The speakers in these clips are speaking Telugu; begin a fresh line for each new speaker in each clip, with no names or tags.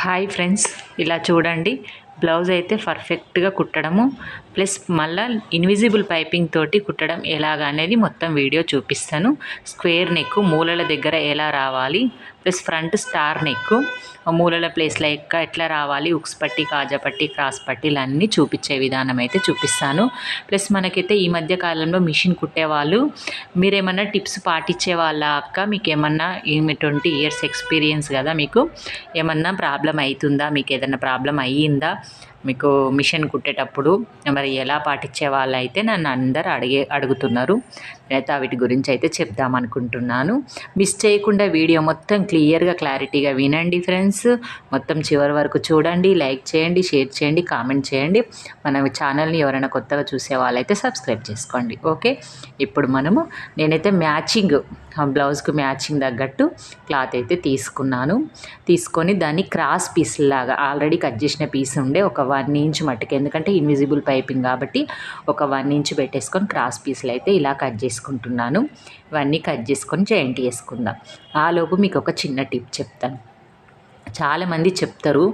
హాయ్ ఫ్రెండ్స్, ఇలా చూడండి. బ్లౌజ్ అయితే పర్ఫెక్ట్గా కుట్టడము ప్లస్ మళ్ళీ ఇన్విజిబుల్ పైపింగ్ తోటి కుట్టడం ఎలాగా అనేది మొత్తం వీడియో చూపిస్తాను. స్క్వేర్ నెక్ మూలల దగ్గర ఎలా రావాలి, ప్లస్ ఫ్రంట్ స్టార్ నెక్ మూలల ప్లేస్లో ఎట్లా రావాలి, ఉక్స్ పట్టి, కాజా పట్టి, క్రాస్ పట్టీలు అన్నీ చూపించే విధానం అయితే చూపిస్తాను. ప్లస్ మనకైతే ఈ మధ్య కాలంలో మిషన్ కుట్టేవాళ్ళు మీరేమన్నా టిప్స్ పాటించే వాళ్ళ అక్క, మీకు ఏమన్నా 20 years ఎక్స్పీరియన్స్ కదా, మీకు ఏమన్నా ప్రాబ్లం అవుతుందా, మీకు ఏదైనా ప్రాబ్లం అయ్యిందా మీకు మిషన్ కుట్టేటప్పుడు, మరి ఎలా పాటించే వాళ్ళు అయితే నన్ను అందరు అడుగుతున్నారు. నేనైతే వీటి గురించి అయితే చెప్దామనుకుంటున్నాను. మిస్ చేయకుండా వీడియో మొత్తం క్లియర్గా క్లారిటీగా వినండి ఫ్రెండ్స్. మొత్తం చివరి వరకు చూడండి, లైక్ చేయండి, షేర్ చేయండి, కామెంట్ చేయండి. మన ఛానల్ని ఎవరైనా కొత్తగా చూసే వాళ్ళైతే సబ్స్క్రైబ్ చేసుకోండి. ఓకే, ఇప్పుడు నేనైతే మ్యాచింగ్ బ్లౌజ్కు మ్యాచింగ్ తగ్గట్టు క్లాత్ అయితే తీసుకొని దాన్ని క్రాస్ పీస్ లాగా ఆల్రెడీ కట్ చేసిన పీస్ ఉండే ఒక 1 inch మట్టుకు, ఎందుకంటే ఇన్విజిబుల్ పైపింగ్ కాబట్టి ఒక 1 inch పెట్టేసుకొని క్రాస్ పీస్లు అయితే ఇలా కట్ చేసుకుంటున్నాను. ఇవన్నీ కట్ చేసుకొని జాయింట్ చేసుకుందాం. ఆలోపు మీకు ఒక చిన్న టిప్ చెప్తాను. చాలామంది చెప్తారు,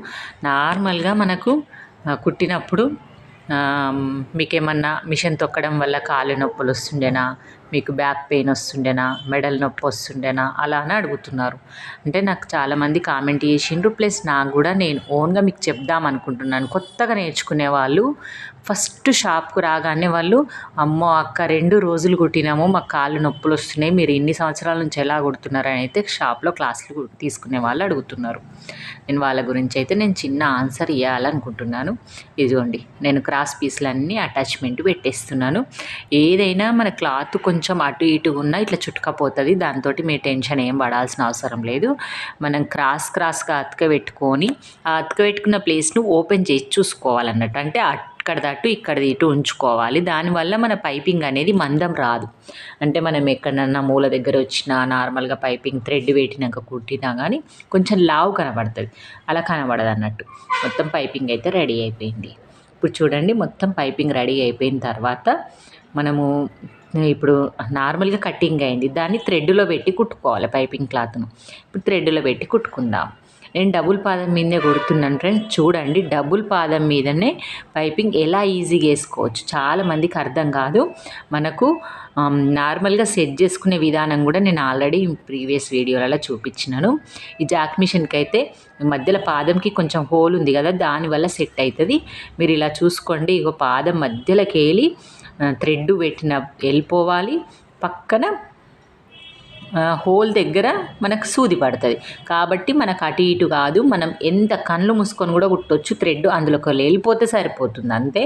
నార్మల్గా మనకు కుట్టినప్పుడు మీకేమన్నా మిషన్ తొక్కడం వల్ల కాళ్ళు నొప్పులు వస్తుండేనా, మీకు బ్యాక్ పెయిన్ వస్తుండేనా, మెడల్ నొప్పి వస్తుండేనా అలా అని అడుగుతున్నారు. అంటే నాకు చాలామంది కామెంట్ చేసిండ్రు, ప్లస్ నాకు కూడా నేను ఓన్గా మీకు చెప్దాం అనుకుంటున్నాను. కొత్తగా నేర్చుకునే వాళ్ళు ఫస్ట్ షాప్కు రాగానే వాళ్ళు, అమ్మో అక్క 2 రోజులు కుట్టినాము, మాకు కాళ్ళు నొప్పులు వస్తున్నాయి, మీరు ఇన్ని సంవత్సరాల నుంచి ఎలా కుడుతున్నారని అయితే షాప్లో క్లాసులు తీసుకునే వాళ్ళు అడుగుతున్నారు. నేను వాళ్ళ గురించి అయితే చిన్న ఆన్సర్ ఇవ్వాలనుకుంటున్నాను. ఇదిగోండి, నేను క్రాస్ పీస్లన్నీ అటాచ్మెంట్ పెట్టేస్తున్నాను. ఏదైనా మన క్లాత్ కొంచెం అటు ఇటు ఉన్నా ఇట్లా చుట్టుకపోతుంది, దాంతో మీరు టెన్షన్ ఏం పడాల్సిన అవసరం లేదు. మనం క్రాస్గా అతకబెట్టుకొని ఆ అతకబెట్టుకున్న ప్లేస్ను ఓపెన్ చేసి చూసుకోవాలన్నట్టు. అంటే అక్కడ దట్టు ఇక్కడది ఇటు ఉంచుకోవాలి. దానివల్ల మన పైపింగ్ అనేది మందం రాదు. అంటే మనం ఎక్కడన్నా మూల దగ్గర వచ్చినా నార్మల్గా పైపింగ్ థ్రెడ్ పెట్టినాక కుట్టినా కానీ కొంచెం లావు కనబడుతుంది, అలా కనబడదు అన్నట్టు. మొత్తం పైపింగ్ అయితే రెడీ అయిపోయింది. ఇప్పుడు చూడండి, మొత్తం పైపింగ్ రెడీ అయిపోయిన తర్వాత ఇప్పుడు నార్మల్గా కటింగ్ అయింది, దాన్ని థ్రెడ్లో పెట్టి కుట్టుకోవాలి. పైపింగ్ క్లాత్ను ఇప్పుడు థ్రెడ్లో పెట్టి కుట్టుకుందాం. నేను డబుల్ పాదం మీదనే కుడుతున్నాను ఫ్రెండ్స్. చూడండి, డబుల్ పాదం మీదనే పైపింగ్ ఎలా ఈజీగా వేసుకోవచ్చు. చాలామందికి అర్థం కాదు. మనకు నార్మల్గా సెట్ చేసుకునే విధానం కూడా నేను ఆల్రెడీ ప్రీవియస్ వీడియోలలో చూపించినాను. ఈ జాక్ మిషన్కి అయితే మధ్యలో పాదంకి కొంచెం హోల్ ఉంది కదా, దానివల్ల సెట్ అవుతుంది. మీరు ఇలా చూసుకోండి, ఇగో పాదం మధ్యలోకి వెళ్ళి థ్రెడ్ వెళ్ళిపోవాలి. పక్కన హోల్ దగ్గర మనకు సూది పడుతుంది కాబట్టి మనకు అటు ఇటు కాదు. మనం ఎంత కళ్ళు మూసుకొని కూడా కుట్టొచ్చు. థ్రెడ్ అందులోకి వెళ్ళిపోతే సరిపోతుంది అంతే.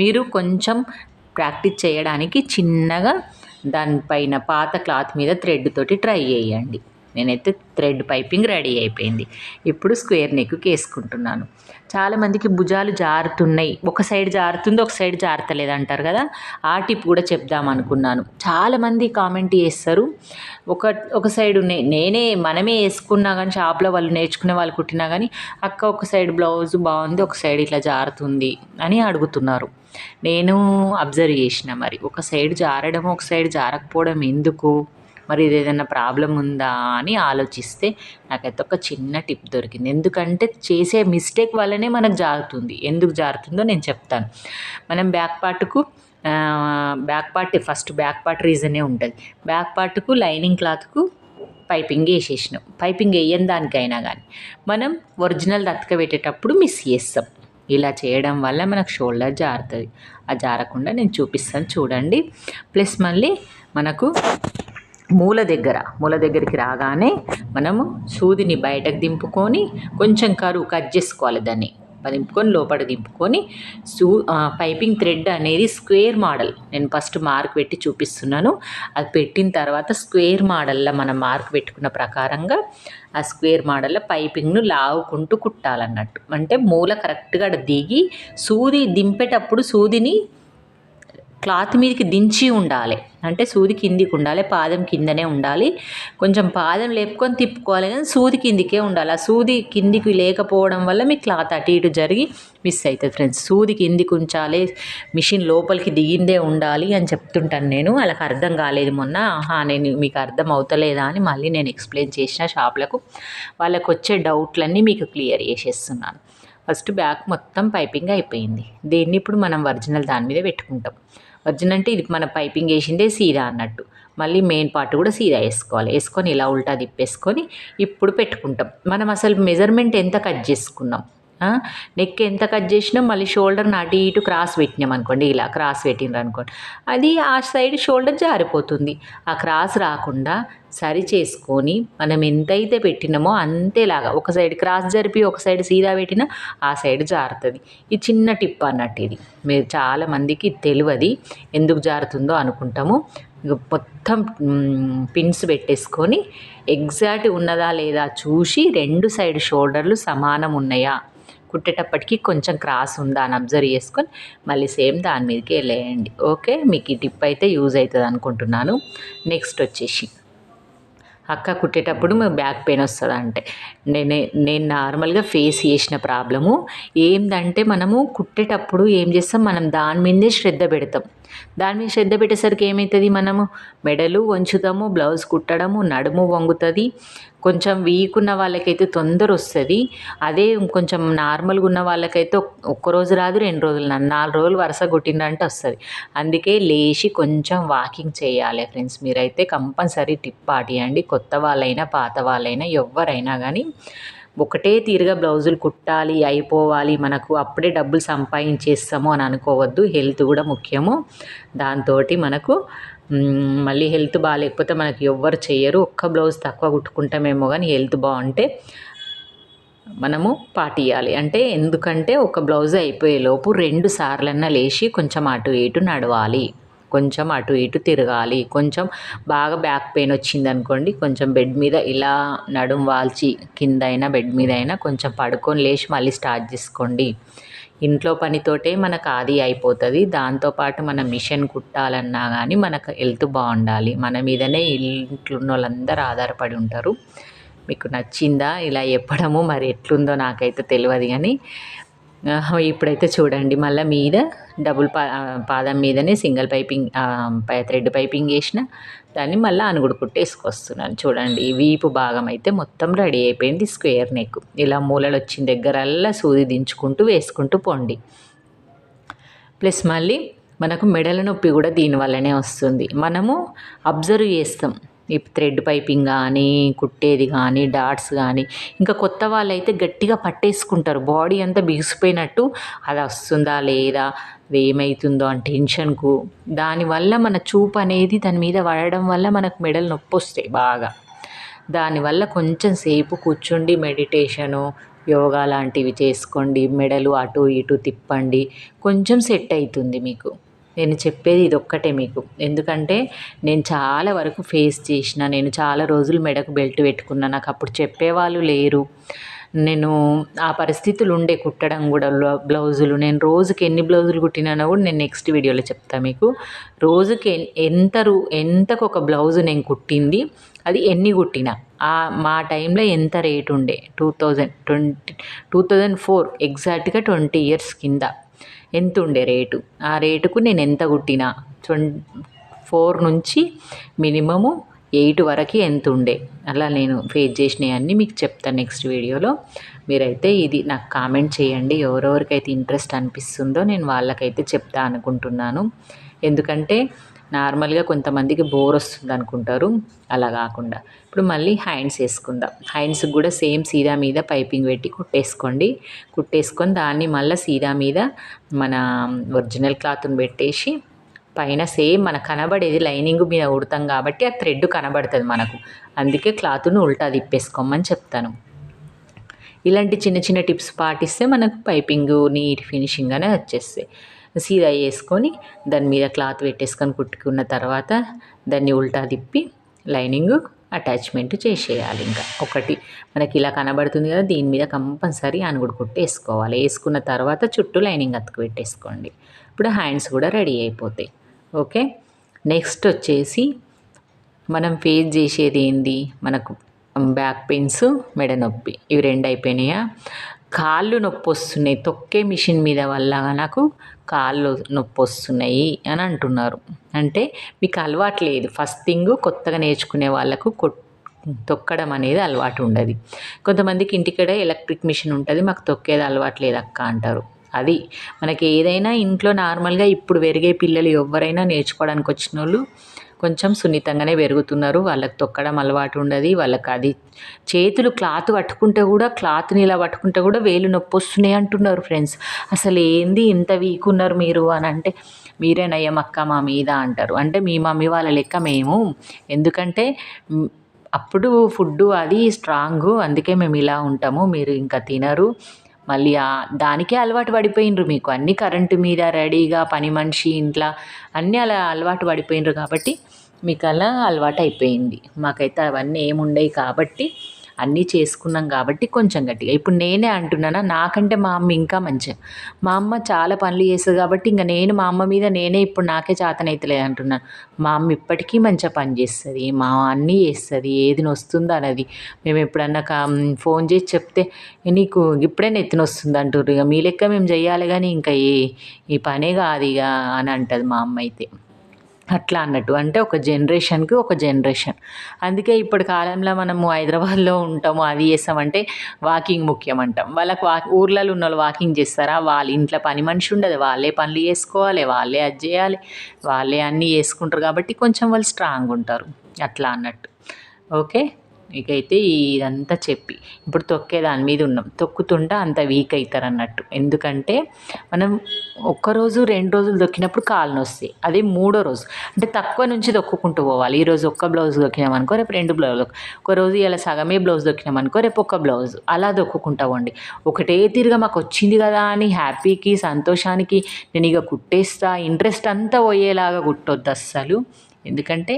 మీరు కొంచెం ప్రాక్టీస్ చేయడానికి చిన్నగా దానిపైన పాత క్లాత్ మీద థ్రెడ్ తోటి ట్రై చేయండి. నేనైతే థ్రెడ్ పైపింగ్ రెడీ అయిపోయింది. ఇప్పుడు స్క్వేర్ నెక్కి వేసుకుంటున్నాను. చాలామందికి భుజాలు జారుతున్నాయి, ఒక సైడ్ జారుతుంది, ఒక సైడ్ జారతలేదు అంటారు కదా, ఆ టిప్ కూడా చెప్దామనుకున్నాను. చాలామంది కామెంట్ చేస్తారు, ఒక సైడ్ మనమే వేసుకున్నా కానీ షాప్లో వాళ్ళు నేర్చుకునే వాళ్ళు కుట్టినా కానీ, అక్క ఒక సైడ్ బ్లౌజ్ బాగుంది, ఒక సైడ్ ఇట్లా జారుతుంది అని అడుగుతున్నారు. నేను అబ్జర్వ్ చేసిన, మరి ఒక సైడ్ జారడం ఒక సైడ్ జారకపోవడం ఎందుకు, మరి ఇది ఏదైనా ప్రాబ్లం ఉందా అని ఆలోచిస్తే నాకైతే ఒక చిన్న టిప్ దొరికింది. ఎందుకంటే చేసే మిస్టేక్ వల్లనే మనకు జారుతుంది. ఎందుకు జారుతుందో నేను చెప్తాను. మనం బ్యాక్ పార్ట్ రీజనే ఉంటుంది. బ్యాక్ పార్ట్కు లైనింగ్ క్లాత్కు పైపింగ్ వేసేసినాం. పైపింగ్ వేయని దానికైనా కానీ మనం ఒరిజినల్ అతకబెట్టేటప్పుడు మిస్ చేస్తాం. ఇలా చేయడం వల్ల మనకు షోల్డర్ జారుతుంది. ఆ జారకుండా నేను చూపిస్తాను చూడండి. ప్లస్ మళ్ళీ మనకు మూల దగ్గరికి రాగానే మనము సూదిని బయటకు దింపుకొని కొంచెం కట్ చేసుకోవాలి. దాన్ని దింపుకొని లోపల దింపుకొని పైపింగ్ థ్రెడ్ అనేది స్క్వేర్ మోడల్, నేను ఫస్ట్ మార్క్ పెట్టి చూపిస్తున్నాను. అది పెట్టిన తర్వాత స్క్వేర్ మోడల్లో మనం మార్క్ పెట్టుకున్న ప్రకారంగా ఆ స్క్వేర్ మోడల్లో పైపింగ్ను లావుకుంటూ కుట్టాలన్నట్టు. అంటే మూల కరెక్ట్గా దిగి సూది దింపేటప్పుడు సూదిని క్లాత్ మీదకి దించి ఉండాలి, అంటే సూది కిందికి ఉండాలి, పాదం కిందనే ఉండాలి. కొంచెం పాదం లేపుకొని తిప్పుకోవాలి, కానీ సూది కిందికే ఉండాలి. ఆ సూది కిందికి లేకపోవడం వల్ల మీ క్లాత్ అటు ఇటు జరిగి మిస్ అవుతుంది ఫ్రెండ్స్. సూది కిందికి ఉంచాలి, మిషన్ లోపలికి దిగిందే ఉండాలి అని చెప్తుంటాను నేను. వాళ్ళకి అర్థం కాలేదు మొన్న, నేను మీకు అర్థం అవుతలేదా అని మళ్ళీ నేను ఎక్స్ప్లెయిన్ చేసిన షాప్లకు. వాళ్ళకు వచ్చే డౌట్లన్నీ మీకు క్లియర్ చేసేస్తున్నాను. ఫస్ట్ బ్యాక్ మొత్తం పైపింగ్ అయిపోయింది. దీన్ని ఇప్పుడు మనం ఒరిజినల్ దాని మీద పెట్టుకుంటాం. ఒరిజినల్ అంటే ఇది మన పైపింగ్ వేసిందే సీదా అన్నట్టు. మళ్ళీ మెయిన్ పార్ట్ కూడా సీదా వేసుకోవాలి. వేసుకొని ఇలా ఉల్టా తిప్పేసుకొని ఇప్పుడు పెట్టుకుంటాం. మనం అసలు మెజర్మెంట్ ఎంత కట్ చేసుకున్నాం, నెక్ ఎంత కట్ చేసినా మళ్ళీ షోల్డర్ని అటు ఇటు క్రాస్ పెట్టినాం అనుకోండి, ఇలా క్రాస్ పెట్టినారు అనుకోండి, అది ఆ సైడ్ షోల్డర్ జారిపోతుంది. ఆ క్రాస్ రాకుండా సరి చేసుకొని మనం ఎంతైతే పెట్టినామో అంతేలాగా ఒక సైడ్ క్రాస్ జరిపి ఒక సైడ్ సీదా పెట్టినా ఆ సైడ్ జారుతుంది. ఈ చిన్న టిప్ అన్నట్టు ఇది. మీరు చాలామందికి తెలియదు ఎందుకు జారుతుందో అనుకుంటాము. మొత్తం పిన్స్ పెట్టేసుకొని ఎగ్జాక్ట్ ఉన్నదా లేదా చూసి 2 సైడ్ షోల్డర్లు సమానం ఉన్నాయా, కుట్టేటప్పటికి కొంచెం క్రాస్ ఉందా అని అబ్జర్వ్ చేసుకొని మళ్ళీ సేమ్ దాని మీదకి వెళ్ళేయండి. ఓకే, మీకు ఈ టిప్ అయితే యూజ్ అవుతుంది అనుకుంటున్నాను. నెక్స్ట్ వచ్చేసి అక్క కుట్టేటప్పుడు బ్యాక్ పెయిన్ వస్తుంది అంటే నేను నార్మల్గా ఫేస్ చేసిన ప్రాబ్లము ఏంటంటే, మనము కుట్టేటప్పుడు ఏం చేస్తాం, మనం దాని మీదే శ్రద్ధ పెడతాం. దాని మీద శ్రద్ధ పెట్టేసరికి ఏమవుతుంది, మనము మెడలు వంచుతాము, బ్లౌజ్ కుట్టడము, నడుము వంగుతుంది. కొంచెం వీక్ ఉన్న వాళ్ళకైతే తొందర వస్తుంది. అదే కొంచెం నార్మల్గా ఉన్న వాళ్ళకైతే ఒక్కరోజు రాదు, 2 రోజులు 4 రోజులు వరుస కుట్టిందంటే వస్తుంది. అందుకే లేచి కొంచెం వాకింగ్ చేయాలి ఫ్రెండ్స్. మీరైతే కంపల్సరీ టిప్ పాటియండి. కొత్త వాళ్ళైనా పాత వాళ్ళైనా ఎవరైనా కానీ ఒకటే తీరుగా బ్లౌజులు కుట్టాలి, అయిపోవాలి, మనకు అప్పుడే డబ్బులు సంపాదించేస్తాము అని అనుకోవద్దు. హెల్త్ కూడా ముఖ్యము. దాంతో మనకు మళ్ళీ హెల్త్ బాగాలేకపోతే మనకి ఎవ్వరు చేయరు. ఒక్క బ్లౌజ్ తక్కువ కుట్టుకుంటామేమో కానీ హెల్త్ బాగుంటే మనము పాటియాలి. అంటే ఎందుకంటే ఒక బ్లౌజ్ అయిపోయేలోపు 2 సార్లన్నా లేచి కొంచెం అటు ఇటు నడవాలి, కొంచెం అటు ఇటు తిరగాలి. కొంచెం బాగా బ్యాక్ పెయిన్ వచ్చింది అనుకోండి, కొంచెం బెడ్ మీద ఇలా నడుం వాల్చి కింద అయినా బెడ్ మీద అయినా కొంచెం పడుకొని లేచి మళ్ళీ స్టార్ట్ చేసుకోండి. ఇంట్లో పనితోటే మనకు ఆది అయిపోతుంది. దాంతోపాటు మనం మిషన్ కుట్టాలన్నా కానీ మనకు హెల్త్ బాగుండాలి. మన మీదనే ఇంట్లో ఉన్న వాళ్ళందరూ ఆధారపడి ఉంటారు. మీకు నచ్చిందా ఇలా చెప్పడము? మరి ఎట్లుందో నాకైతే తెలియదు, కానీ ఇప్పుడైతే చూడండి, మళ్ళీ మీద డబుల్ పాదం మీదనే సింగిల్ పైపింగ్ థ్రెడ్ పైపింగ్ వేసిన దాన్ని మళ్ళీ అనుగుడు కుట్టి వేసుకొస్తున్నాను. చూడండి, ఈ వీపు భాగం అయితే మొత్తం రెడీ అయిపోయింది. స్క్వేర్ నెక్ ఇలా మూలలు వచ్చిన దగ్గరల్లా సూది దించుకుంటూ వేసుకుంటూ పోండి. ప్లస్ మళ్ళీ మనకు మెడల నొప్పి కూడా దీనివల్లనే వస్తుంది. మనము అబ్జర్వ్ చేస్తాం, ఈ థ్రెడ్ పైపింగ్ కానీ కుట్టేది కానీ డాట్స్ కానీ. ఇంకా కొత్త వాళ్ళైతే గట్టిగా పట్టేసుకుంటారు, బాడీ అంతా బిగిసిపోయినట్టు. అది వస్తుందా లేదా, అది ఏమవుతుందో అని టెన్షన్కు, దానివల్ల మన చూపు అనేది దాని మీద పడడం వల్ల మనకు మెడలు నొప్పి వస్తాయి బాగా. దానివల్ల కొంచెం సేపు కూర్చుండి మెడిటేషను, యోగా లాంటివి చేసుకోండి. మెడలు అటు ఇటు తిప్పండి, కొంచెం సెట్ అవుతుంది మీకు. నేను చెప్పేది ఇదొక్కటే మీకు. ఎందుకంటే నేను చాలా వరకు ఫేస్ చేసిన, నేను చాలా రోజులు మెడకు బెల్ట్ పెట్టుకున్నా, నాకు అప్పుడు చెప్పేవాళ్ళు లేరు. నేను ఆ పరిస్థితులు ఉండే కుట్టడం కూడా బ్లౌజులు. నేను రోజుకి ఎన్ని బ్లౌజులు కుట్టినానో కూడా నేను నెక్స్ట్ వీడియోలో చెప్తాను మీకు. రోజుకి ఎంతకు ఒక బ్లౌజు నేను కుట్టింది, అది ఎన్ని కుట్టినా. మా టైంలో ఎంత రేటు ఉండే, 2004 ఎగ్జాక్ట్గా 20 ఇయర్స్ కింద ఎంత ఉండే రేటు. ఆ రేటుకు నేను ఎంత కుట్టినా 4 నుంచి మినిమము 8 వరకు ఎంత ఉండే, అలా నేను ఫేస్ చేసినవన్నీ మీకు చెప్తాను నెక్స్ట్ వీడియోలో. మీరైతే ఇది నాకు కామెంట్ చేయండి, ఎవరెవరికైతే ఇంట్రెస్ట్ అనిపిస్తుందో నేను వాళ్ళకైతే చెప్తా అనుకుంటున్నాను. ఎందుకంటే నార్మల్గా కొంతమందికి బోర్ వస్తుంది అనుకుంటారు, అలా కాకుండా. ఇప్పుడు మళ్ళీ హ్యాండ్స్ వేసుకుందాం. హ్యాండ్స్కి కూడా సేమ్ సీదా మీద పైపింగ్ పెట్టి కుట్టేసుకొని దాన్ని మళ్ళీ సీదా మీద మన ఒరిజినల్ క్లాత్ని పెట్టేసి పైన సేమ్ మనకు కనబడేది లైనింగ్ మీద ఉడతాం కాబట్టి ఆ థ్రెడ్ కనబడుతుంది మనకు. అందుకే క్లాత్ను ఉల్టా తిప్పేసుకోమని చెప్తాను. ఇలాంటి చిన్న చిన్న టిప్స్ పాటిస్తే మనకు పైపింగ్ నీట్ ఫినిషింగ్ అనే వచ్చేస్తాయి. సీదా వేసుకొని దాని మీద క్లాత్ పెట్టేసుకొని కుట్టుకున్న తర్వాత దాన్ని ఉల్టా తిప్పి లైనింగ్ అటాచ్మెంట్ చేసేయాలి. ఇంకా ఒకటి మనకి ఇలా కనబడుతుంది కదా, దీని మీద కంపల్సరీ అనుగుడు కుట్టి వేసుకోవాలి. వేసుకున్న తర్వాత చుట్టూ లైనింగ్ అతుకు పెట్టేసుకోండి. ఇప్పుడు హ్యాండ్స్ కూడా రెడీ అయిపోతాయి. ఓకే. నెక్స్ట్ వచ్చేసి మనం ఫేస్ చేసేది ఏంది, మనకు బ్యాక్ పెయిన్స్, మెడ నొప్పి, ఇవి 2 అయిపోయినాయా? కాళ్ళు నొప్పి వస్తున్నాయి, తొక్కే మిషన్ మీద వల్ల నాకు కాళ్ళు నొప్పి వస్తున్నాయి అని అంటున్నారు. అంటే మీకు అలవాటు లేదు. ఫస్ట్ థింగ్ కొత్తగా నేర్చుకునే వాళ్ళకు తొక్కడం అనేది అలవాటు ఉండదు. కొంతమందికి ఇంటికాడ ఎలక్ట్రిక్ మిషన్ ఉంటుంది, మాకు తొక్కేది అలవాటు లేదు అక్క అంటారు. అది మనకి ఏదైనా ఇంట్లో నార్మల్గా ఇప్పుడు పెరిగే పిల్లలు ఎవరైనా నేర్చుకోవడానికి వచ్చిన వాళ్ళు కొంచెం సున్నితంగానే పెరుగుతున్నారు. వాళ్ళకి తొక్కడం అలవాటు ఉండదు. వాళ్ళకి అది చేతులు క్లాత్ పట్టుకుంటే కూడా, క్లాత్ని ఇలా పట్టుకుంటే కూడా వేలు నొప్పి వస్తున్నాయి అంటున్నారు ఫ్రెండ్స్. అసలు ఏంది ఇంత వీక్ ఉన్నారు మీరు అని అంటే, మీరే నయ్యం అక్క మా మీద అంటారు. అంటే మీ మమ్మీ వాళ్ళ లెక్క మేము. ఎందుకంటే అప్పుడు ఫుడ్డు అది స్ట్రాంగు, అందుకే మేము ఇలా ఉంటాము, మీరు ఇంకా తినరు. మళ్ళీ దానికే అలవాటు పడిపోయినరు. మీకు అన్నీ కరెంటు మీద రెడీగా పని మనిషి ఇంట్లో అన్నీ అలా అలవాటు పడిపోయినరు కాబట్టి మీకు అలా అలవాటు అయిపోయింది. మాకైతే అవన్నీ ఏముండవు కాబట్టి అన్నీ చేసుకున్నాం కాబట్టి కొంచెం గట్టిగా. ఇప్పుడు నేనే అంటున్నానా, నాకంటే మా అమ్మ ఇంకా మంచిగా. మా అమ్మ చాలా పనులు చేస్తుంది కాబట్టి ఇంకా నేను మా అమ్మ మీద నేనే ఇప్పుడు నాకే చేతనైతలేదు అంటున్నాను. మా అమ్మ ఇప్పటికీ మంచిగా పని చేస్తుంది, మా అన్నీ చేస్తుంది, ఏది నొస్తుందో అనేది. మేము ఎప్పుడన్నా ఫోన్ చేసి చెప్తే నీకు ఇప్పుడే నెత్తిన వస్తుంది అంటారు. ఇక మీ లెక్క మేము చెయ్యాలి కానీ ఇంకా ఈ పనే కాదు ఇక అని అంటుంది మా అమ్మ అయితే. అట్లా అన్నట్టు. అంటే ఒక జనరేషన్కి ఒక జనరేషన్. అందుకే ఇప్పటి కాలంలో మనము హైదరాబాద్లో ఉంటాము, అది చేస్తామంటే వాకింగ్ ముఖ్యం అంటాం. వాళ్ళకి ఊర్లలో ఉన్న వాళ్ళు వాకింగ్ చేస్తారా? వాళ్ళ ఇంట్లో పని మనిషి ఉండదు, వాళ్ళే పనులు చేసుకోవాలి, వాళ్ళే అది చేయాలి, వాళ్ళే అన్నీ చేసుకుంటారు కాబట్టి కొంచెం వాళ్ళు స్ట్రాంగ్ ఉంటారు అట్లా అన్నట్టు. ఓకే. ఇకైతే ఇదంతా చెప్పి ఇప్పుడు తొక్కే దాని మీద ఉన్నాం. తొక్కుతుంటే అంత వీక్ అవుతారు అన్నట్టు. ఎందుకంటే మనం ఒక్కరోజు 2 రోజులు తొక్కినప్పుడు కాళ్ళు నొస్తాయి. అదే 3వ రోజు అంటే తక్కువ నుంచి తొక్కుకుంటూ పోవాలి. ఈరోజు ఒక్క బ్లౌజ్ తొక్కినామనుకో రేపు 2 బ్లౌజులు, ఒకరోజు ఇలా సగమే బ్లౌజ్ తొక్కినామనుకో రేపు ఒక బ్లౌజ్, అలా తొక్కుకుంటా పోండి. ఒకటే తీరుగా మాకు వచ్చింది కదా అని హ్యాపీకి సంతోషానికి నేను ఇక కుట్టేస్తా ఇంట్రెస్ట్ అంతా పోయేలాగా కుట్టొద్దు అస్సలు. ఎందుకంటే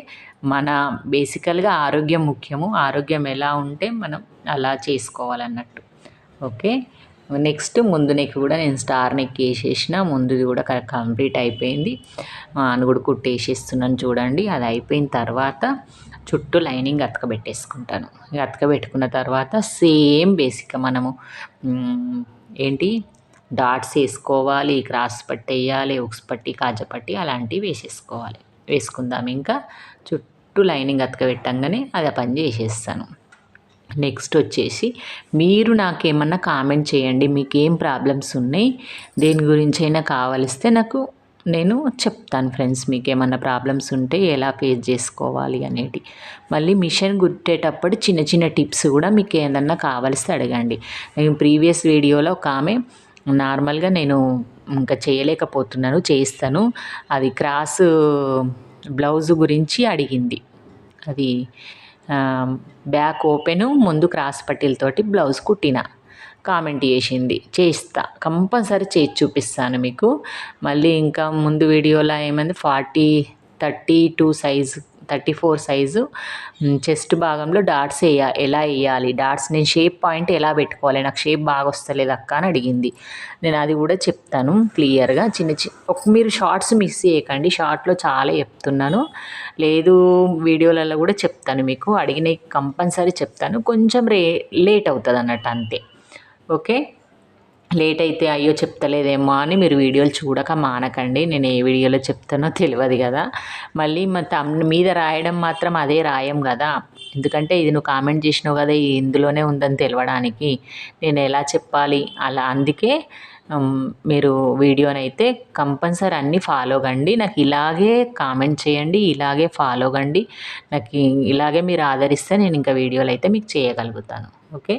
మన బేసికల్గా ఆరోగ్యం ముఖ్యము. ఆరోగ్యం ఎలా ఉంటే మనం అలా చేసుకోవాలన్నట్టు. ఓకే. నెక్స్ట్ ముందు నెక్ కూడా నేను స్టార్ నెక్ వేసేసిన, ముందుది కూడా కంప్లీట్ అయిపోయింది. అని కూడా కుట్టేసేస్తున్నాను చూడండి. అది అయిపోయిన తర్వాత చుట్టూ లైనింగ్ అతకబెట్టేసుకుంటాను. అతకబెట్టుకున్న తర్వాత సేమ్ బేసిక్గా మనము ఏంటి డాట్స్ వేసుకోవాలి, క్రాస్ పట్టి వేయాలి, ఉక్స్ పట్టి, కాజా పట్టి అలాంటివి వేసుకుందాం. ఇంకా చుట్టూ లైనింగ్ అతకబెట్టంగానే అది పని చేసేస్తాను. నెక్స్ట్ వచ్చేసి మీరు నాకేమన్నా కామెంట్ చేయండి, మీకు ఏం ప్రాబ్లమ్స్ ఉన్నాయి, దేని గురించి అయినా కావలిస్తే నాకు నేను చెప్తాను ఫ్రెండ్స్. మీకు ఏమన్నా ప్రాబ్లమ్స్ ఉంటే ఎలా ఫేస్ చేసుకోవాలి అనేది. మళ్ళీ మిషన్ కుట్టేటప్పుడు చిన్న చిన్న టిప్స్ కూడా మీకు ఏదన్నా కావలిస్తే అడగండి. నేను ప్రీవియస్ వీడియోలో ఒక ఆమె నార్మల్గా నేను ఇంకా చేయలేకపోతున్నాను, చేస్తాను, అది క్రాస్ బ్లౌజు గురించి అడిగింది. అది బ్యాక్ ఓపెను ముందు క్రాస్ పట్టీలతోటి బ్లౌజ్ కుట్టిన కామెంట్ చేసింది. చేస్తా, కంపల్సరీ చేసి చూపిస్తాను మీకు. మళ్ళీ ఇంకా ముందు వీడియోలో ఏమైంది 32 సైజు 34 సైజు చెస్ట్ భాగంలో డాట్స్ ఎలా వేయాలి, డాట్స్ నేను షేప్ పాయింట్ ఎలా పెట్టుకోవాలి, నాకు షేప్ బాగా వస్తలేదు అక్క అని అడిగింది. నేను అది కూడా చెప్తాను క్లియర్గా. మీరు షార్ట్స్ మిస్ చేయకండి, షార్ట్లో చాలా చెప్తున్నాను, లేదు వీడియోలలో కూడా చెప్తాను. మీకు అడిగిన కంపల్సరీ చెప్తాను. కొంచెం లేట్ అవుతుంది అన్నట్టు అంతే. ఓకే. లేట్ అయితే అయ్యో చెప్తలేదేమో అని మీరు వీడియోలు చూడక మానకండి. నేను ఏ వీడియోలో చెప్తానో తెలియదు కదా. మళ్ళీ మీద రాయడం మాత్రం అదే రాయం కదా. ఎందుకంటే ఇది నువ్వు కామెంట్ చేసినావు కదా, ఇందులోనే ఉందని తెలవడానికి నేను ఎలా చెప్పాలి అలా. అందుకే మీరు వీడియోనైతే కంపల్సరీ అన్నీ ఫాలో కండి. నాకు ఇలాగే కామెంట్ చేయండి, ఇలాగే ఫాలో కండి. నాకు ఇలాగే మీరు ఆదరిస్తే నేను ఇంకా వీడియోలు అయితే మీకు చేయగలుగుతాను. ఓకే.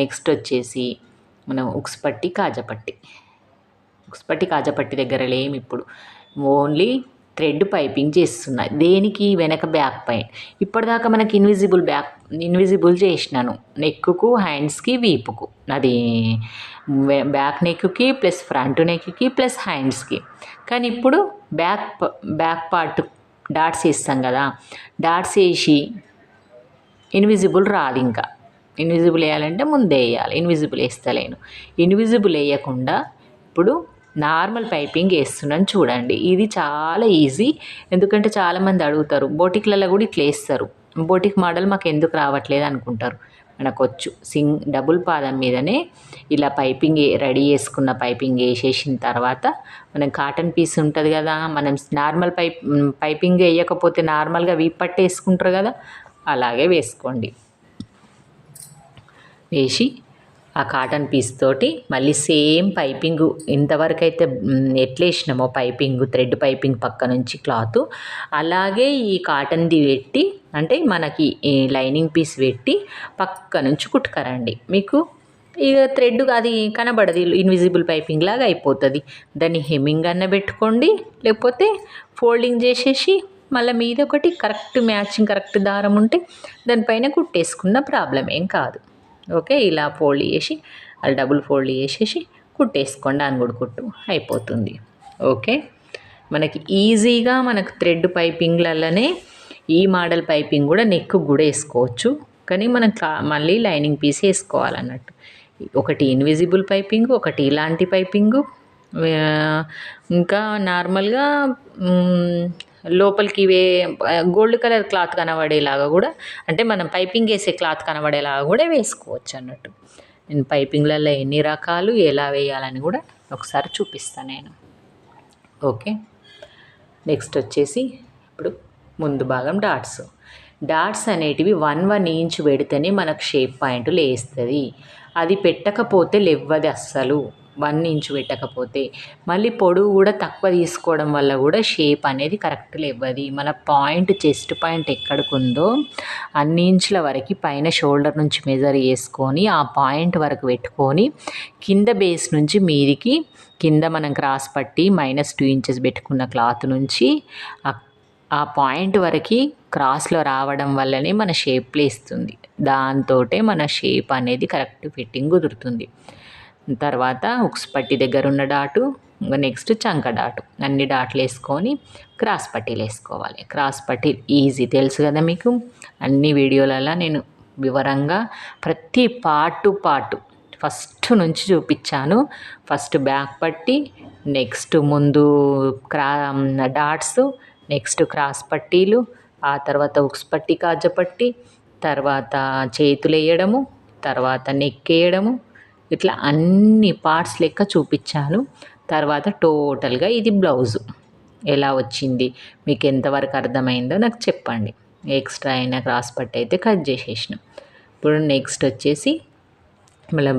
నెక్స్ట్ వచ్చేసి మనం ఉక్స్ పట్టి, కాజాపట్టి దగ్గర లేము ఇప్పుడు. ఓన్లీ పైపింగ్ చేస్తున్నా. దేనికి వెనక బ్యాక్ పైన. ఇప్పటిదాకా మనకి ఇన్విజిబుల్ చేసినాను నెక్కు, హ్యాండ్స్కి, వీపుకు. అది బ్యాక్ నెక్కి ప్లస్ ఫ్రంట్ నెక్కి ప్లస్ హ్యాండ్స్కి. కానీ ఇప్పుడు బ్యాక్ పార్ట్ డాట్స్ వేస్తాం కదా, డాట్స్ వేసి ఇన్విజిబుల్ రాదు. ఇంకా ఇన్విజిబుల్ వేయాలంటే ముందే వేయాలి. ఇన్విజిబుల్ వేస్తలేను. ఇన్విజిబుల్ వేయకుండా ఇప్పుడు నార్మల్ పైపింగ్ వేస్తున్నాను చూడండి. ఇది చాలా ఈజీ. ఎందుకంటే చాలామంది అడుగుతారు, బోటిక్లలో కూడా ఇట్లా వేస్తారు. బోటిక్ మోడల్ మాకు ఎందుకు రావట్లేదు అనుకుంటారు. మనకొచ్చు. డబుల్ పాదం మీదనే ఇలా పైపింగ్ రెడీ చేసుకున్న పైపింగ్ వేసేసిన తర్వాత మనం కాటన్ పీస్ ఉంటుంది కదా, మనం నార్మల్ పైపింగ్ వేయకపోతే నార్మల్గా వీప్ పట్టు వేసుకుంటారు కదా, అలాగే వేసుకోండి. వేసి ఆ కాటన్ పీస్ తోటి మళ్ళీ సేమ్ పైపింగ్ ఇంతవరకు అయితే ఎట్లా వేసినామో పైపింగ్ థ్రెడ్ పైపింగ్ పక్క నుంచి క్లాత్, అలాగే ఈ కాటన్ది పెట్టి, అంటే మనకి ఈ లైనింగ్ పీస్ పెట్టి పక్క నుంచి కుట్టుకరండి. మీకు ఇక థ్రెడ్ అది కనబడదు, ఇన్విజిబుల్ పైపింగ్ లాగా అయిపోతుంది. దాన్ని హెమ్మింగ్ అన్న పెట్టుకోండి, లేకపోతే ఫోల్డింగ్ చేసేసి మళ్ళీ మీద ఒకటి కరెక్ట్ మ్యాచింగ్ కరెక్ట్ దారం ఉంటే దానిపైన కుట్టేసుకున్న ప్రాబ్లం ఏం కాదు. ఓకే, ఇలా ఫోల్డ్ చేసి అది డబుల్ ఫోల్డ్ చేసేసి కుట్టేసుకోండి, అనుగుడు కుట్టు అయిపోతుంది. ఓకే, మనకి ఈజీగా మనకు థ్రెడ్ పైపింగ్లలోనే ఈ మోడల్ పైపింగ్ కూడా నెక్ కూడా వేసుకోవచ్చు. కానీ మనం మళ్ళీ లైనింగ్ పీస్ వేసుకోవాలన్నట్టు. ఒకటి ఇన్విజిబుల్ పైపింగ్, ఒకటి ఇలాంటి పైపింగు, ఇంకా నార్మల్గా లోపలికి గోల్డ్ కలర్ క్లాత్ కనబడేలాగా కూడా, అంటే మనం పైపింగ్ వేసే క్లాత్ కనబడేలాగా కూడా వేసుకోవచ్చు అన్నట్టు. నేను పైపింగ్లలో ఎన్ని రకాలు ఎలా వేయాలని కూడా ఒకసారి చూపిస్తాను నేను. ఓకే, నెక్స్ట్ వచ్చేసి ఇప్పుడు ముందు భాగం డాట్స్ అనేటివి 1 ఇంచ్ పెడితేనే మనకు షేప్ పాయింట్లు వేస్తుంది. అది పెట్టకపోతే లేవ్వది అస్సలు. 1 ఇంచ్ పెట్టకపోతే మళ్ళీ పొడవు కూడా తక్కువ తీసుకోవడం వల్ల కూడా షేప్ అనేది కరెక్ట్ లేవ్వది. మన పాయింట్ చెస్ట్ పాయింట్ ఎక్కడికి ఉందో అన్ని ఇంచుల వరకు పైన షోల్డర్ నుంచి మెజర్ చేసుకొని ఆ పాయింట్ వరకు పెట్టుకొని కింద బేస్ నుంచి మీదికి కింద మనం క్రాస్ పట్టి -2 ఇంచెస్ పెట్టుకున్న క్లాత్ నుంచి ఆ పాయింట్ వరకు క్రాస్లో రావడం వల్లనే మన షేప్ లేస్తుంది. దాంతో మన షేప్ అనేది కరెక్ట్ ఫిట్టింగ్ కుదురుతుంది. తర్వాత ఉక్స్ పట్టి దగ్గర ఉన్న డాటు, నెక్స్ట్ చంక డాటు, అన్ని డాట్లు వేసుకొని క్రాస్ పట్టీలు వేసుకోవాలి. క్రాస్ పట్టీ ఈజీ తెలుసు కదా మీకు, అన్ని వీడియోలలో నేను వివరంగా ప్రతి పార్టు ఫస్ట్ నుంచి చూపించాను. ఫస్ట్ బ్యాక్ పట్టి, నెక్స్ట్ ముందు డాట్స్, నెక్స్ట్ క్రాస్ పట్టీలు, ఆ తర్వాత ఉక్స్ పట్టి కాజపట్టి, తర్వాత చేతులు వేయడము, తర్వాత నెక్ వేయడము, ఇట్లా అన్ని పార్ట్స్ లెక్క చూపించాను. తర్వాత టోటల్గా ఇది బ్లౌజు ఎలా వచ్చింది, మీకు ఎంతవరకు అర్థమైందో నాకు చెప్పండి. ఎక్స్ట్రా అయినా క్రాస్ పట్టి అయితే కట్ చేసేసిన. ఇప్పుడు నెక్స్ట్ వచ్చేసి మళ్ళీ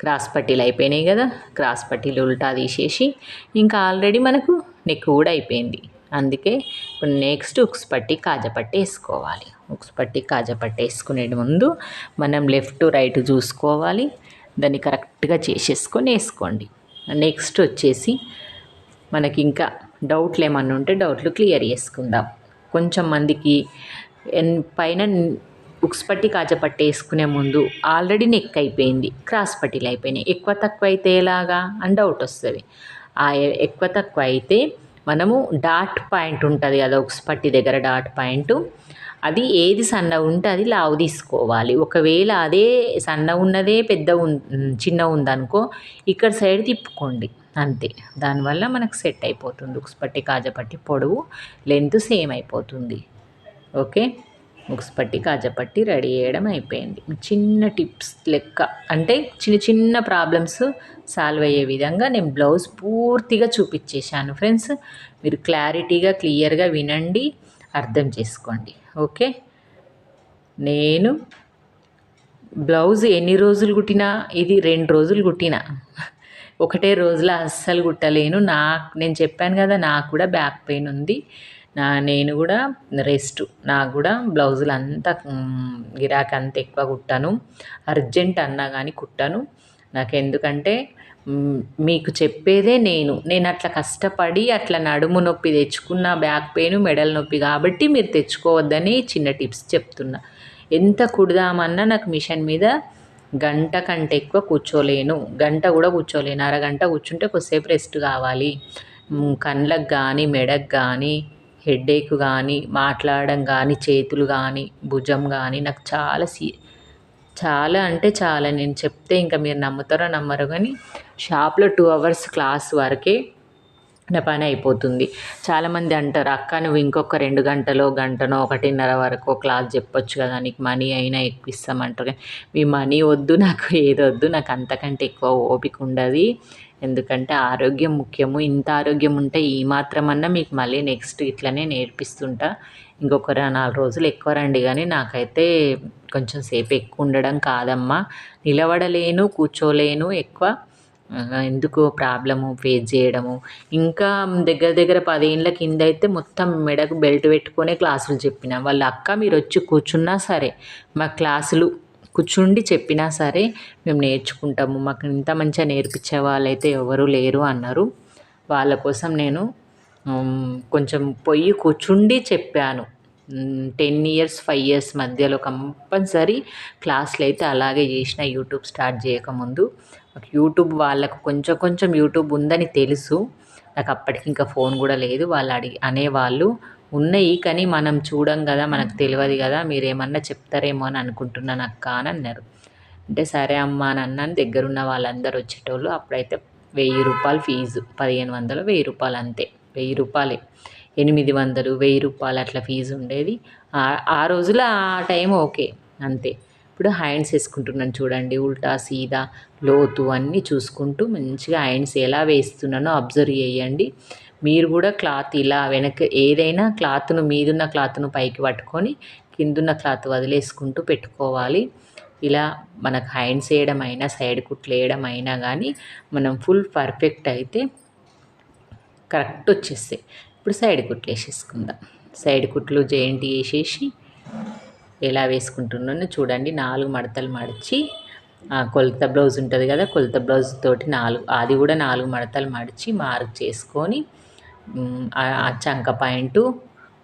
క్రాస్ పట్టీలు అయిపోయినాయి కదా, క్రాస్ పట్టీలు ఉల్టా తీసేసి ఇంకా ఆల్రెడీ మనకు నెక్ కూడా అయిపోయింది. అందుకే ఇప్పుడు నెక్స్ట్ ఉక్స్ పట్టి కాజపట్టి వేసుకోవాలి. ఉక్స్ పట్టి కాజపట్టి వేసుకునే ముందు మనం లెఫ్ట్ రైట్ చూసుకోవాలి, దాన్ని కరెక్ట్గా చేసేసుకొని వేసుకోండి. నెక్స్ట్ వచ్చేసి మనకి ఇంకా డౌట్లు ఏమన్నా ఉంటే డౌట్లు క్లియర్ చేసుకుందాం. కొంచెం మందికి పైన ఉక్స్ పట్టి కాజపట్టి వేసుకునే ముందు ఆల్రెడీ నెక్ అయిపోయింది, క్రాస్ పట్టీలు అయిపోయినాయి, ఎక్కువ తక్కువ అయితే ఎలాగా అని డౌట్ వస్తుంది. ఆ ఎక్కువ తక్కువ అయితే మనము డాట్ పాయింట్ ఉంటుంది కదా, ఉక్స్ పట్టి దగ్గర డాట్ పాయింట్, అది ఏది సన్న ఉంటే అది లావు తీసుకోవాలి. ఒకవేళ అదే సన్న ఉన్నదే చిన్న ఉందనుకో ఇక్కడ సైడ్ తిప్పుకోండి అంతే. దానివల్ల మనకు సెట్ అయిపోతుంది. ఉక్స్ పట్టి కాజపట్టి పొడవు లెంత్ సేమ్ అయిపోతుంది. ఓకే, ఉక్స్ పట్టి కాజపట్టి రెడీ చేయడం అయిపోయింది. చిన్న టిప్స్ లెక్క, అంటే చిన్న ప్రాబ్లమ్స్ సాల్వ్ అయ్యే విధంగా నేను బ్లౌజ్ పూర్తిగా చూపించేశాను ఫ్రెండ్స్. మీరు క్లారిటీగా క్లియర్గా వినండి, అర్థం చేసుకోండి. ఓకే, నేను బ్లౌజ్ ఎన్ని రోజులు కుట్టినా, ఇది 2 రోజులు కుట్టినా, ఒకటే రోజులో అస్సలు కుట్టలేను. నేను చెప్పాను కదా, నాకు కూడా బ్యాక్ పెయిన్ ఉంది. నేను కూడా రెస్ట్, నాకు కూడా బ్లౌజులు అంతా గిరాకీ అంత ఎక్కువ కుట్టాను. అర్జెంట్ అన్నా కానీ కుట్టాను. నాకు ఎందుకంటే మీకు చెప్పేదే నేను అట్లా కష్టపడి అట్లా నడుము నొప్పి తెచ్చుకున్న, బ్యాక్ పెయిన్ మెడల్ నొప్పి, కాబట్టి మీరు తెచ్చుకోవద్దని చిన్న టిప్స్ చెప్తున్నా. ఎంత కుడదామన్నా నాకు మిషన్ మీద గంట కంటే ఎక్కువ కూర్చోలేను, గంట కూడా కూర్చోలేను. అరగంట కూర్చుంటే కొద్దిసేపు రెస్ట్ కావాలి. కళ్ళకు కానీ మెడకు కానీ హెడేక్ కానీ మాట్లాడడం కానీ చేతులు కానీ భుజం కానీ నాకు చాలా అంటే చాలా, నేను చెప్తే ఇంకా మీరు నమ్ముతారో నమ్మరో కానీ షాప్లో 2 అవర్స్ క్లాస్ వరకే నా పని అయిపోతుంది. చాలామంది అంటారు, అక్క నువ్వు ఇంకొక 2 గంటలో, గంటనో, 1:30 వరకు క్లాస్ చెప్పొచ్చు కదా, నీకు మనీ అయినా ఎక్కువ ఇస్తామంటారు. కానీ మీ మనీ వద్దు, నాకు ఏదొద్దు, నాకు అంతకంటే ఎక్కువ ఓపిక ఉండదు. ఎందుకంటే ఆరోగ్యం ముఖ్యము. ఇంత ఆరోగ్యం ఉంటే ఈ మాత్రమన్నా మీకు మళ్ళీ నెక్స్ట్ ఇట్లనే నేర్పిస్తుంటా. ఇంకొక 4 రోజులు ఎక్కువ రండి, కానీ నాకైతే కొంచెం సేపు ఎక్కువ ఉండడం కాదమ్మా, నిలబడలేను, కూర్చోలేను ఎక్కువ. ఎందుకు ప్రాబ్లము ఫేస్ చేయడము. ఇంకా దగ్గర దగ్గర 10 ఏళ్ళ కింద అయితే మొత్తం మెడకు బెల్ట్ పెట్టుకునే క్లాసులు చెప్పిన వాళ్ళ, అక్క మీరు వచ్చి కూర్చున్నా సరే మా క్లాసులు కూర్చుండి చెప్పినా సరే మేము నేర్చుకుంటాము, మాకు ఇంత మంచిగా నేర్పించే వాళ్ళైతే ఎవరు లేరు అన్నారు. వాళ్ళ కోసం నేను కొంచెం పొయ్యి కూర్చుండి చెప్పాను. 10 ఇయర్స్ 5 ఇయర్స్ మధ్యలో కంపల్సరీ క్లాసులు అయితే అలాగే చేసిన, యూట్యూబ్ స్టార్ట్ చేయకముందు. యూట్యూబ్ వాళ్ళకు కొంచెం కొంచెం యూట్యూబ్ ఉందని తెలుసు, నాకు అప్పటికి ఇంకా ఫోన్ కూడా లేదు. వాళ్ళు అనేవాళ్ళు ఉన్నాయి కానీ మనం చూడం కదా, మనకు తెలియదు కదా, మీరేమన్నా చెప్తారేమో అని అనుకుంటున్నాను అక్క అని అన్నారు. అంటే సరే అమ్మ అని అన్నాను. దగ్గరున్న వాళ్ళందరూ వచ్చేటోళ్ళు. అప్పుడైతే 1000 రూపాయలు ఫీజు, 1500 1000 రూపాయలు అంతే, 1000 రూపాయలే. 800 1000 రూపాయలు అట్లా ఫీజు ఉండేది ఆ రోజులో. ఆ టైం ఓకే అంతే. ఇప్పుడు హ్యాండ్స్ వేసుకుంటున్నాను చూడండి, ఉల్టా సీదా లోతు అన్నీ చూసుకుంటూ మంచిగా హ్యాండ్స్ ఎలా వేస్తున్నానో అబ్జర్వ్ చేయండి. మీరు కూడా క్లాత్ ఇలా వెనక ఏదైనా క్లాత్ను, మీదున్న క్లాత్ను పైకి పట్టుకొని కిందున్న క్లాత్ వదిలేసుకుంటూ పెట్టుకోవాలి. ఇలా మనకు హ్యాండ్స్ వేయడం అయినా సైడ్ కుట్లు వేయడం అయినా కానీ మనం ఫుల్ పర్ఫెక్ట్ అయితే కరెక్ట్ వచ్చేస్తాయి. ఇప్పుడు సైడ్ కుట్లు వేసేసుకుందాం. సైడ్ కుట్లు జాయింట్ వేసేసి ఎలా వేసుకుంటున్నానో చూడండి. 4 మడతలు మడిచి, కొలత బ్లౌజ్ ఉంటుంది కదా, కొలత బ్లౌజ్ తోటి 4, అది కూడా 4 మడతలు మడిచి మార్క్ చేసుకొని, చంక పాయింటు,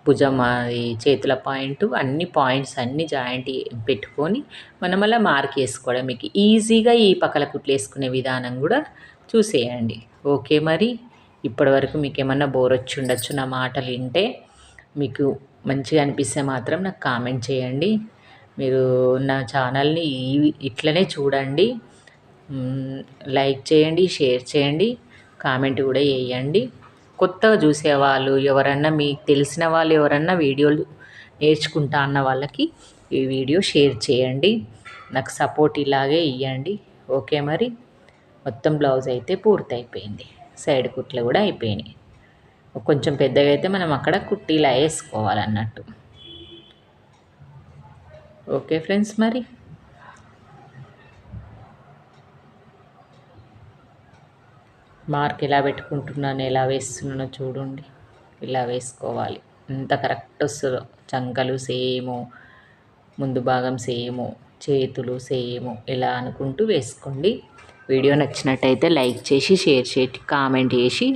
భుజం, అది చేతుల పాయింటు, అన్ని పాయింట్స్ అన్నీ జాయింట్ పెట్టుకొని మనం అలా మార్క్ వేసుకోవడం. మీకు ఈజీగా ఈ పక్కల కుట్లు వేసుకునే విధానం కూడా చూసేయండి. ఓకే, మరి ఇప్పటివరకు మీకు ఏమన్నా బోర్ వచ్చి ఉండొచ్చు నా మాటలు వింటే. మీకు మంచిగా అనిపిస్తే మాత్రం నాకు కామెంట్ చేయండి. మీరు నా ఛానల్ని ఇట్లనే చూడండి, లైక్ చేయండి, షేర్ చేయండి, కామెంట్ కూడా వేయండి. కొత్తగా చూసేవాళ్ళు ఎవరన్నా, మీకు తెలిసిన వాళ్ళు ఎవరన్నా వీడియోలు నేర్చుకుంటా అన్న వాళ్ళకి ఈ వీడియో షేర్ చేయండి. నాకు సపోర్ట్ ఇలాగే ఇవ్వండి. ఓకే, మరి మొత్తం బ్లౌజ్ అయితే పూర్తయిపోయింది, సైడ్ కుట్లు కూడా అయిపోయినాయి. కొంచెం పెద్దగా అయితే మనం అక్కడ కుట్టీలా వేసుకోవాలన్నట్టు. ఓకే ఫ్రెండ్స్, మరి మార్క్ ఎలా పెట్టుకుంటున్నాను, ఎలా వేస్తున్నానో చూడండి. ఇలా వేసుకోవాలి, ఎంత కరెక్ట్ వస్తుందో. చంకలు సేము, ముందు భాగం సేము, చేతులు సేము, ఇలా అనుకుంటూ వేసుకోండి. వీడియో నచ్చినట్టయితే లైక్ చేసి, షేర్ చేసి, కామెంట్ చేసి